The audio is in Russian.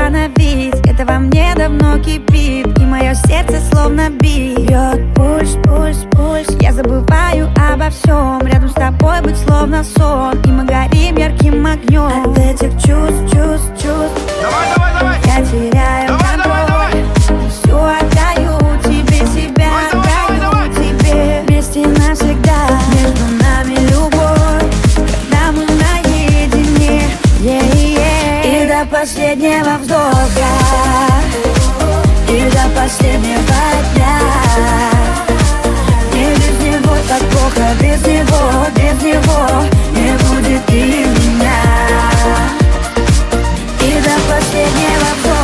остановить. Это во мне давно кипит, и мое сердце словно бьет. Пульс, пульс, пульс. Я забываю обо всем. Рядом с тобой быть словно сон, и мы горим ярким огнем. От этих чувств, чувств, чувств Давай, давай, давай. я теряю контроль. Всё отдаю тебе, себя отдаю тебе. Вместе навсегда, между нами любовь, когда мы наедине, и до последнего вздоха, и до последнего дня. И без него так плохо, без него не будет и меня. И до последнего вздоха.